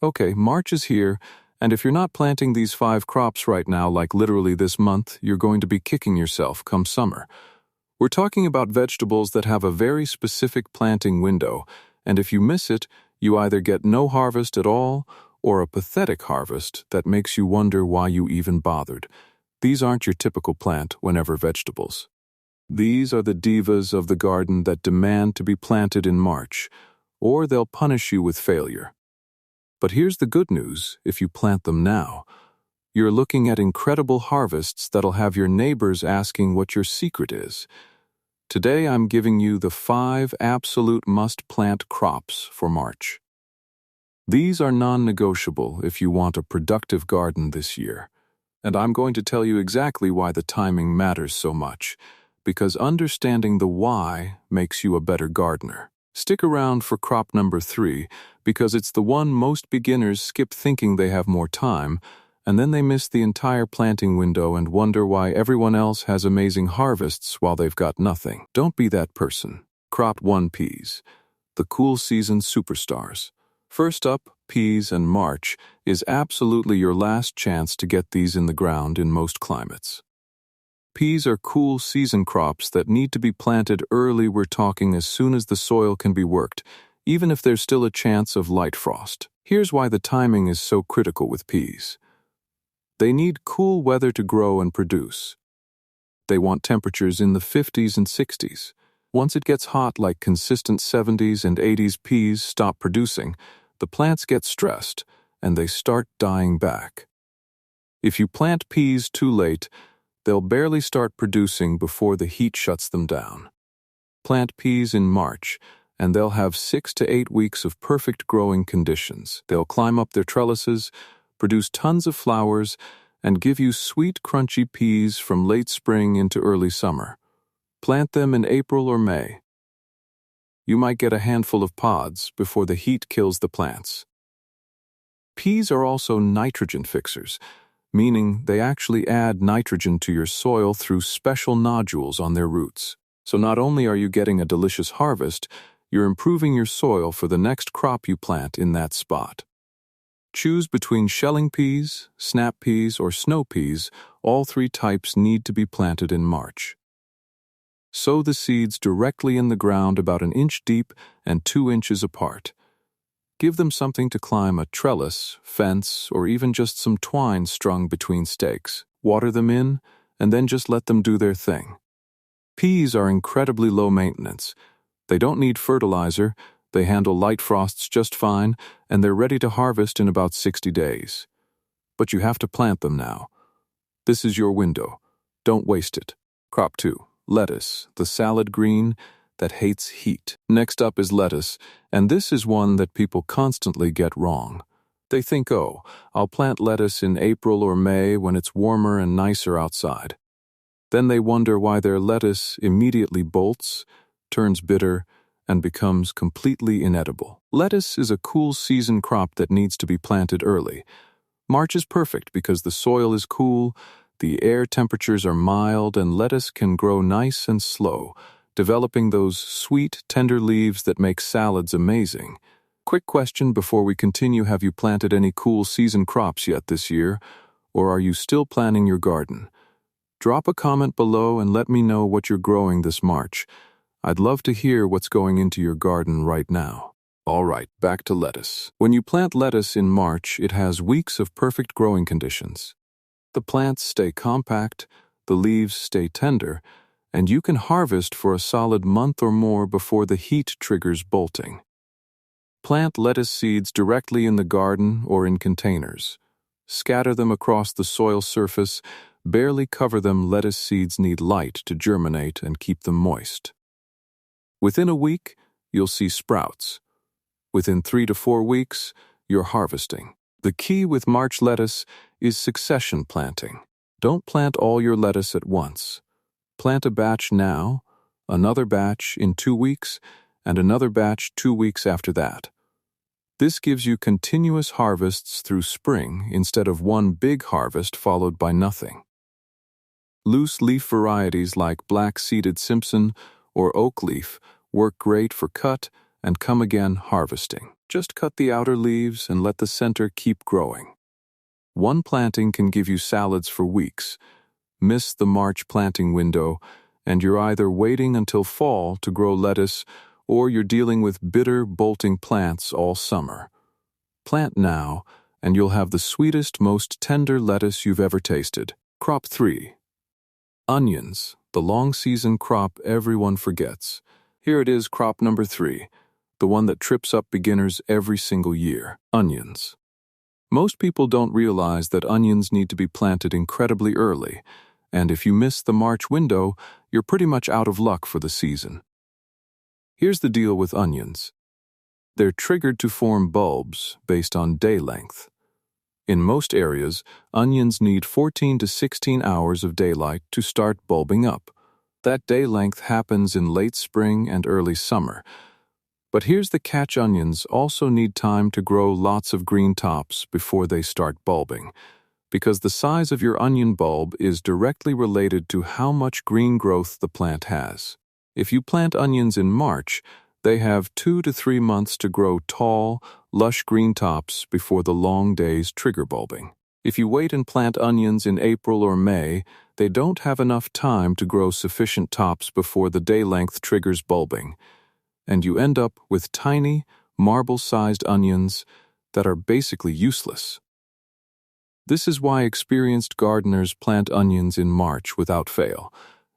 Okay, March is here, and if you're not planting these 5 crops right now, like literally this month, you're going to be kicking yourself come summer. We're talking about vegetables that have a very specific planting window, and if you miss it, you either get no harvest at all or a pathetic harvest that makes you wonder why you even bothered. These aren't your typical plant whenever vegetables. These are the divas of the garden that demand to be planted in March, or they'll punish you with failure. But here's the good news: if you plant them now, you're looking at incredible harvests that'll have your neighbors asking what your secret is. Today I'm giving you the 5 absolute must-plant crops for March. These are non-negotiable if you want a productive garden this year. And I'm going to tell you exactly why the timing matters so much, because understanding the why makes you a better gardener. Stick around for crop number 3, because it's the one most beginners skip thinking they have more time, and then they miss the entire planting window and wonder why everyone else has amazing harvests while they've got nothing. Don't be that person. Crop 1: peas, the cool season superstars. First up, peas, and March is absolutely your last chance to get these in the ground in most climates. Peas are cool season crops that need to be planted early. We're talking as soon as the soil can be worked, even if there's still a chance of light frost. Here's why the timing is so critical with peas. They need cool weather to grow and produce. They want temperatures in the 50s and 60s. Once it gets hot, like consistent 70s and 80s, peas stop producing. The plants get stressed, and they start dying back. If you plant peas too late, they'll barely start producing before the heat shuts them down. Plant peas in March, and they'll have 6 to 8 weeks of perfect growing conditions. They'll climb up their trellises, produce tons of flowers, and give you sweet, crunchy peas from late spring into early summer. Plant them in April or May. You might get a handful of pods before the heat kills the plants. Peas are also nitrogen fixers, meaning they actually add nitrogen to your soil through special nodules on their roots. So not only are you getting a delicious harvest, you're improving your soil for the next crop you plant in that spot. Choose between shelling peas, snap peas, or snow peas. All 3 types need to be planted in March. Sow the seeds directly in the ground about 1 inch deep and 2 inches apart. Give them something to climb: a trellis, fence, or even just some twine strung between stakes. Water them in, and then just let them do their thing. Peas are incredibly low maintenance. They don't need fertilizer, they handle light frosts just fine, and they're ready to harvest in about 60 days. But you have to plant them now. This is your window. Don't waste it. Crop 2: lettuce, the salad green that hates heat. Next up is lettuce, and this is one that people constantly get wrong. They think, oh, I'll plant lettuce in April or May when it's warmer and nicer outside. Then they wonder why their lettuce immediately bolts, turns bitter, and becomes completely inedible. Lettuce is a cool season crop that needs to be planted early. March is perfect because the soil is cool, the air temperatures are mild, and lettuce can grow nice and slow, developing those sweet, tender leaves that make salads amazing. Quick question before we continue: have you planted any cool season crops yet this year, or are you still planning your garden? Drop a comment below and let me know what you're growing this March. I'd love to hear what's going into your garden right now. All right, back to lettuce. When you plant lettuce in March, it has weeks of perfect growing conditions. The plants stay compact, the leaves stay tender, and you can harvest for a solid month or more before the heat triggers bolting. Plant lettuce seeds directly in the garden or in containers. Scatter them across the soil surface, barely cover them. Lettuce seeds need light to germinate and keep them moist. Within a week, you'll see sprouts. Within 3 to 4 weeks, you're harvesting. The key with March lettuce is succession planting. Don't plant all your lettuce at once. Plant a batch now, another batch in 2 weeks, and another batch 2 weeks after that. This gives you continuous harvests through spring instead of one big harvest followed by nothing. Loose leaf varieties like black-seeded Simpson or oak leaf work great for cut and come again harvesting. Just cut the outer leaves and let the center keep growing. One planting can give you salads for weeks. Miss the March planting window, and you're either waiting until fall to grow lettuce or you're dealing with bitter, bolting plants all summer. Plant now, and you'll have the sweetest, most tender lettuce you've ever tasted. Crop 3. Onions, the long-season crop everyone forgets. Here it is, crop number 3, the one that trips up beginners every single year. Onions. Most people don't realize that onions need to be planted incredibly early, and if you miss the March window, you're pretty much out of luck for the season. Here's the deal with onions. They're triggered to form bulbs based on day length. In most areas, onions need 14 to 16 hours of daylight to start bulbing up. That day length happens in late spring and early summer. But here's the catch: onions also need time to grow lots of green tops before they start bulbing, because the size of your onion bulb is directly related to how much green growth the plant has. If you plant onions in March, they have 2 to 3 months to grow tall, lush green tops before the long days trigger bulbing. If you wait and plant onions in April or May, they don't have enough time to grow sufficient tops before the day length triggers bulbing, and you end up with tiny, marble-sized onions that are basically useless. This is why experienced gardeners plant onions in March without fail,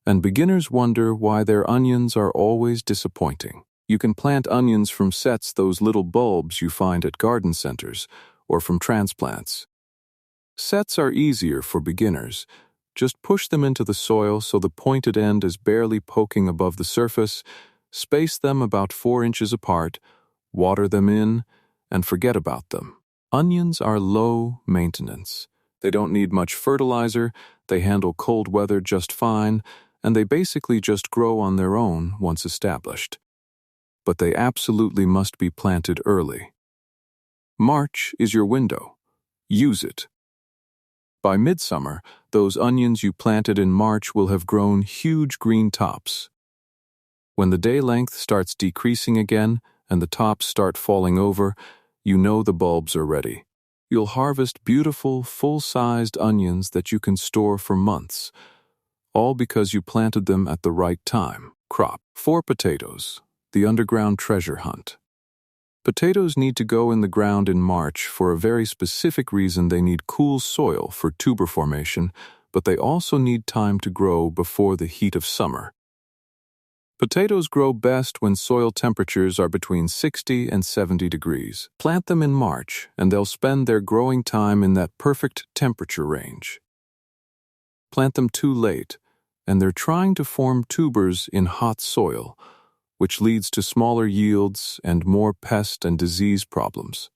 and beginners wonder why their onions are always disappointing. You can plant onions from sets, those little bulbs you find at garden centers, or from transplants. Sets are easier for beginners. Just push them into the soil so the pointed end is barely poking above the surface, space them about 4 inches apart, water them in, and forget about them. Onions are low maintenance. They don't need much fertilizer, they handle cold weather just fine, and they basically just grow on their own once established. But they absolutely must be planted early. March is your window. Use it. By midsummer, those onions you planted in March will have grown huge green tops. When the day length starts decreasing again and the tops start falling over, you know the bulbs are ready. You'll harvest beautiful, full-sized onions that you can store for months, all because you planted them at the right time. Crop 4. Potatoes, the underground treasure hunt. Potatoes need to go in the ground in March for a very specific reason. They need cool soil for tuber formation, but they also need time to grow before the heat of summer. Potatoes grow best when soil temperatures are between 60 and 70 degrees. Plant them in March, and they'll spend their growing time in that perfect temperature range. Plant them too late, and they're trying to form tubers in hot soil, which leads to smaller yields and more pest and disease problems.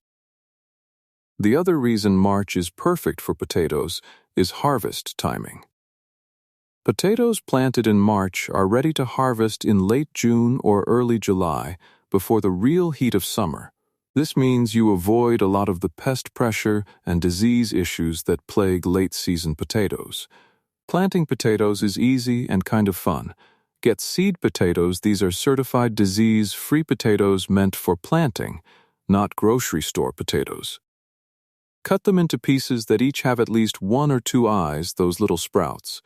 The other reason March is perfect for potatoes is harvest timing. Potatoes planted in March are ready to harvest in late June or early July, before the real heat of summer. This means you avoid a lot of the pest pressure and disease issues that plague late-season potatoes. Planting potatoes is easy and kind of fun. Get seed potatoes. These are certified disease-free potatoes meant for planting, not grocery store potatoes. Cut them into pieces that each have at least 1 or 2 eyes, those little sprouts.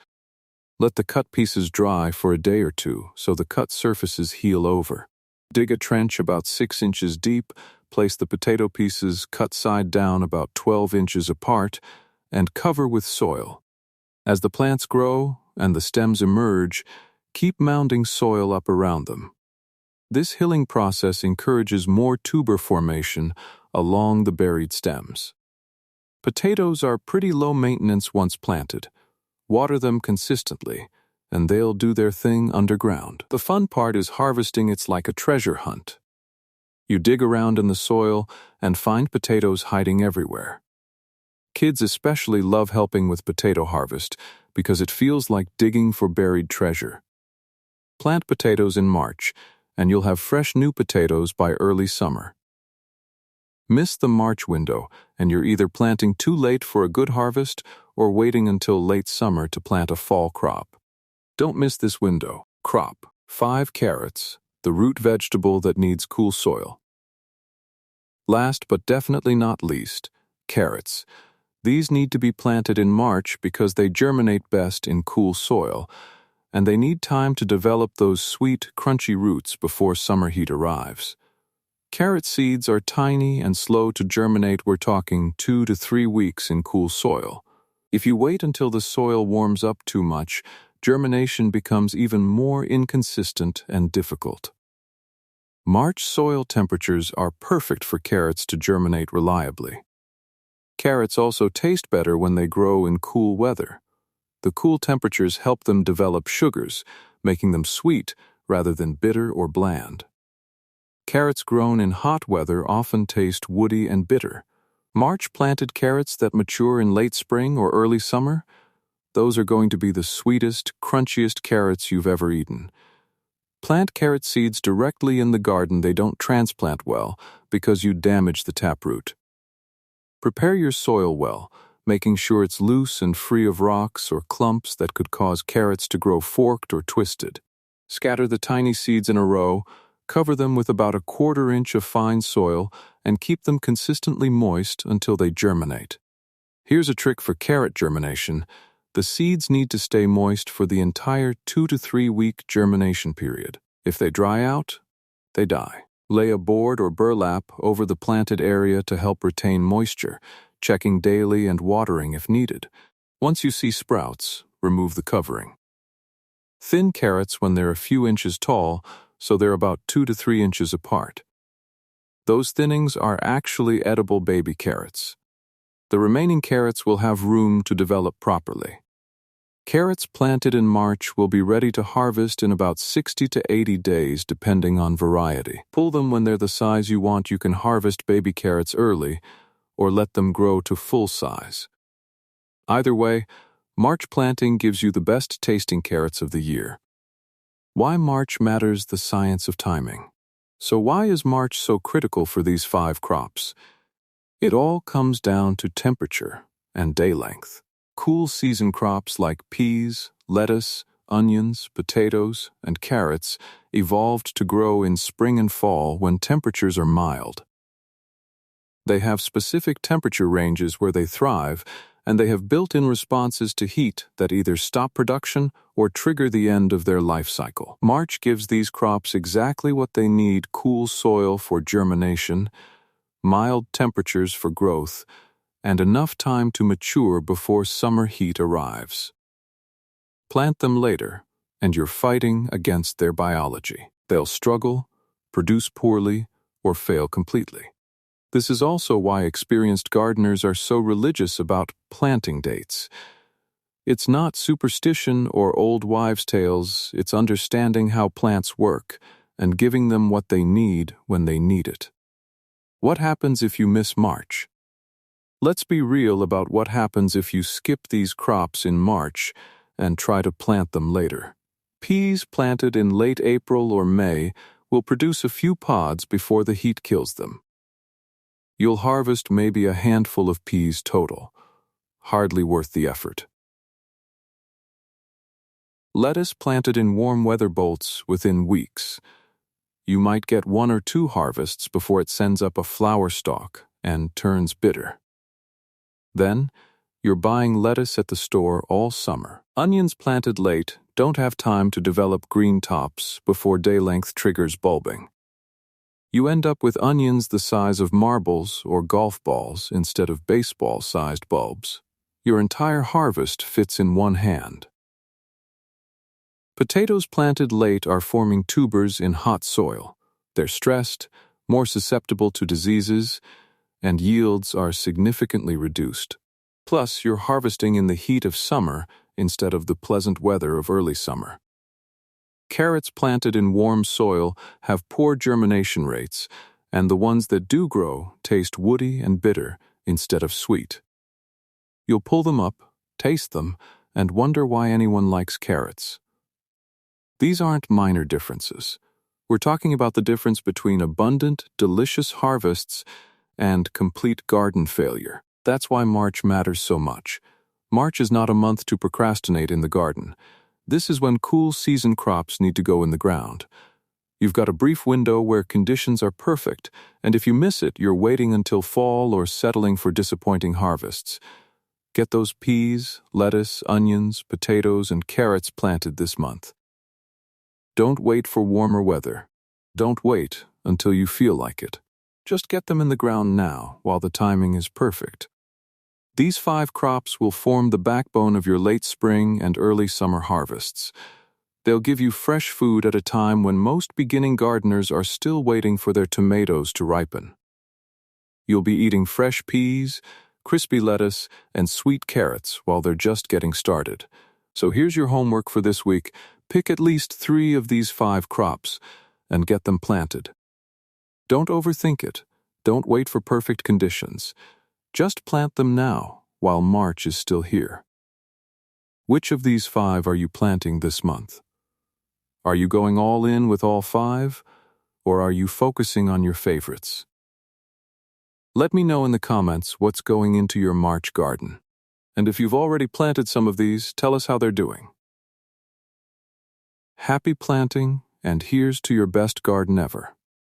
Let the cut pieces dry for a day or two so the cut surfaces heal over. Dig a trench about 6 inches deep, place the potato pieces cut side down about 12 inches apart, and cover with soil. As the plants grow and the stems emerge, keep mounding soil up around them. This hilling process encourages more tuber formation along the buried stems. Potatoes are pretty low maintenance once planted. Water them consistently, and they'll do their thing underground. The fun part is harvesting. It's like a treasure hunt. You dig around in the soil and find potatoes hiding everywhere. Kids especially love helping with potato harvest because it feels like digging for buried treasure. Plant potatoes in March, and you'll have fresh new potatoes by early summer. Miss the March window, and you're either planting too late for a good harvest or waiting until late summer to plant a fall crop. Don't miss this window. Crop 5. Carrots, the root vegetable that needs cool soil. Last but definitely not least, carrots. These need to be planted in March because they germinate best in cool soil, and they need time to develop those sweet, crunchy roots before summer heat arrives. Carrot seeds are tiny and slow to germinate. We're talking 2 to 3 weeks in cool soil. If you wait until the soil warms up too much, germination becomes even more inconsistent and difficult. March soil temperatures are perfect for carrots to germinate reliably. Carrots also taste better when they grow in cool weather. The cool temperatures help them develop sugars, making them sweet rather than bitter or bland. Carrots grown in hot weather often taste woody and bitter. March planted carrots that mature in late spring or early summer, those are going to be the sweetest, crunchiest carrots you've ever eaten. Plant carrot seeds directly in the garden. They don't transplant well because you damage the taproot. Prepare your soil well, making sure it's loose and free of rocks or clumps that could cause carrots to grow forked or twisted. Scatter the tiny seeds in a row, cover them with about 1/4 inch of fine soil, and keep them consistently moist until they germinate. Here's a trick for carrot germination. The seeds need to stay moist for the entire 2 to 3 week germination period. If they dry out, they die. Lay a board or burlap over the planted area to help retain moisture, checking daily and watering if needed. Once you see sprouts, remove the covering. Thin carrots when they're a few inches tall, so they're about 2 to 3 inches apart. Those thinnings are actually edible baby carrots. The remaining carrots will have room to develop properly. Carrots planted in March will be ready to harvest in about 60 to 80 days depending on variety. Pull them when they're the size you want. You can harvest baby carrots early or let them grow to full size. Either way, March planting gives you the best tasting carrots of the year. Why March matters: the science of timing. So why is March so critical for these 5 crops? It all comes down to temperature and day length. Cool season crops like peas, lettuce, onions, potatoes, and carrots evolved to grow in spring and fall when temperatures are mild. They have specific temperature ranges where they thrive, and they have built-in responses to heat that either stop production or trigger the end of their life cycle. March gives these crops exactly what they need: cool soil for germination, mild temperatures for growth, and enough time to mature before summer heat arrives. Plant them later, and you're fighting against their biology. They'll struggle, produce poorly, or fail completely. This is also why experienced gardeners are so religious about planting dates. It's not superstition or old wives' tales, it's understanding how plants work and giving them what they need when they need it. What happens if you miss March? Let's be real about what happens if you skip these crops in March and try to plant them later. Peas planted in late April or May will produce a few pods before the heat kills them. You'll harvest maybe a handful of peas total. Hardly worth the effort. Lettuce planted in warm weather bolts within weeks. You might get 1 or 2 harvests before it sends up a flower stalk and turns bitter. Then, you're buying lettuce at the store all summer. Onions planted late don't have time to develop green tops before day length triggers bulbing. You end up with onions the size of marbles or golf balls instead of baseball-sized bulbs. Your entire harvest fits in one hand. Potatoes planted late are forming tubers in hot soil. They're stressed, more susceptible to diseases, and yields are significantly reduced. Plus, you're harvesting in the heat of summer instead of the pleasant weather of early summer. Carrots planted in warm soil have poor germination rates, and the ones that do grow taste woody and bitter instead of sweet. You'll pull them up, taste them, and wonder why anyone likes carrots. These aren't minor differences. We're talking about the difference between abundant, delicious harvests and complete garden failure. That's why March matters so much. March is not a month to procrastinate in the garden. This is when cool season crops need to go in the ground. You've got a brief window where conditions are perfect, and if you miss it, you're waiting until fall or settling for disappointing harvests. Get those peas, lettuce, onions, potatoes, and carrots planted this month. Don't wait for warmer weather. Don't wait until you feel like it. Just get them in the ground now while the timing is perfect. These 5 crops will form the backbone of your late spring and early summer harvests. They'll give you fresh food at a time when most beginning gardeners are still waiting for their tomatoes to ripen. You'll be eating fresh peas, crispy lettuce, and sweet carrots while they're just getting started. So here's your homework for this week. Pick at least 3 of these 5 crops and get them planted. Don't overthink it. Don't wait for perfect conditions. Just plant them now while March is still here. Which of these 5 are you planting this month? Are you going all in with all 5, or are you focusing on your favorites? Let me know in the comments what's going into your March garden. And if you've already planted some of these, tell us how they're doing. Happy planting, and here's to your best garden ever.